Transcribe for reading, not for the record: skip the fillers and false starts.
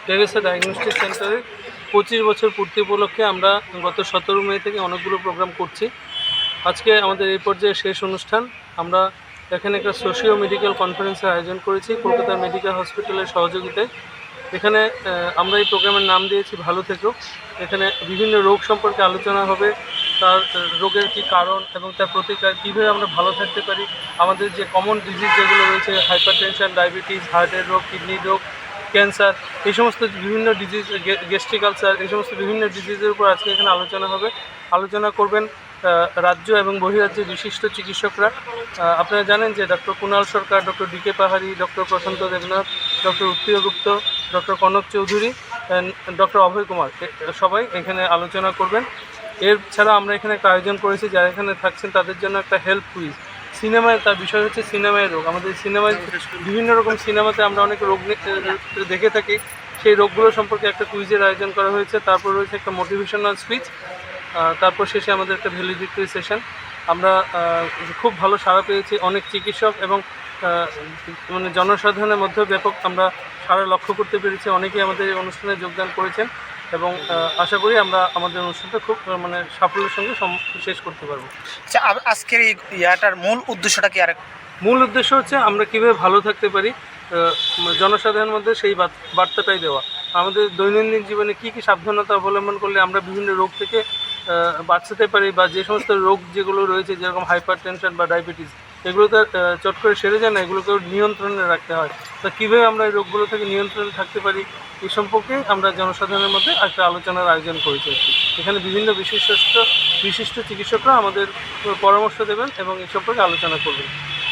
Teresa diagnostic সেন্টারে 25 বছর পূর্তি উপলক্ষে আমরা গত 17 মে থেকে অনেকগুলো প্রোগ্রাম করছি। আজকে আমাদের এই পর্যায়ে শেষ অনুষ্ঠান। আমরা এখানে একটা সোশিও-মেডিক্যাল কনফারেন্সের আয়োজন করেছি কলকাতা মেডিকেল হসপিটালের সহযোগিতায়। এখানে আমরা এই প্রোগ্রামের নাম দিয়েছি ভালো থেকো। এখানে বিভিন্ন রোগ সম্পর্কে আলোচনা হবে, তার রোগের কী কারণ এবং তার প্রতিকার, কীভাবে আমরা ভালো থাকতে পারি। আমাদের যে কমন ডিজিজ যেগুলো রয়েছে, হাইপারটেনশন, ডায়াবেটিস, হার্টের রোগ, কিডনির রোগ, ক্যান্সার, এই সমস্ত বিভিন্ন ডিজিজ, গ্যাস্ট্রিক আলসার, এই সমস্ত বিভিন্ন ডিজিজের উপর আজকে এখানে আলোচনা হবে। আলোচনা করবেন রাজ্য এবং বহিরাজ্যের বিশিষ্ট চিকিৎসকরা। আপনারা জানেন যে ডক্টর কুণাল সরকার, ডক্টর ডিকে পাহাড়ি, ডক্টর প্রশান্ত দেবনাথ, ডক্টর উত্তীয় গুপ্ত, ডক্টর কনক চৌধুরী, ডক্টর অভয় কুমার সবাই এখানে আলোচনা করবেন। এছাড়া আমরা এখানে একটা আয়োজন করেছি, যারা এখানে থাকছেন তাদের জন্য একটা হেল্প কুইজ। সিনেমায় তার বিষয় হচ্ছে সিনেমায় রোগ। আমাদের সিনেমায় বিভিন্ন রকম সিনেমাতে আমরা অনেক রোগ দেখে থাকি, সেই রোগগুলো সম্পর্কে একটা কুইজের আয়োজন করা হয়েছে। তারপর রয়েছে একটা মোটিভেশনাল স্পিচ, তারপর শেষে আমাদের একটা ভ্যালিডিক্টরি সেশন। আমরা খুব ভালো সাড়া পেয়েছি, অনেক চিকিৎসক এবং মানে জনসাধারণের মধ্যেও ব্যাপক আমরা সাড়া লক্ষ্য করতে পেরেছি। অনেকেই আমাদের এই অনুষ্ঠানে যোগদান করেছেন এবং আশা করি আমরা আমাদের অনুষ্ঠানটা খুব মানে সাফল্যের সঙ্গে শেষ করতে পারবো। আচ্ছা, আজকের এই ইয়াটার মূল উদ্দেশ্যটা কি? আর মূল উদ্দেশ্য হচ্ছে আমরা কীভাবে ভালো থাকতে পারি, জনসাধারণের মধ্যে সেই বার্তাটাই দেওয়া। আমাদের দৈনন্দিন জীবনে কী কী সাবধানতা অবলম্বন করলে আমরা বিভিন্ন রোগ থেকে বাঁচাতে পারি, বা যে সমস্ত রোগ যেগুলো রয়েছে যেরকম হাইপার টেনশন বা ডায়াবেটিস, এগুলো তো চট করে সেরে যায় না, এগুলোকেও নিয়ন্ত্রণে রাখতে হয়। তা কীভাবে আমরা এই রোগগুলো থেকে নিয়ন্ত্রণে থাকতে পারি এই সম্পর্কে আমরা জনসাধারণের মধ্যে একটা আলোচনার আয়োজন করেছি। এখানে বিভিন্ন বিশিষ্ট চিকিৎসকরা আমাদের পরামর্শ দেবেন এবং এই সম্পর্কে আলোচনা করবেন।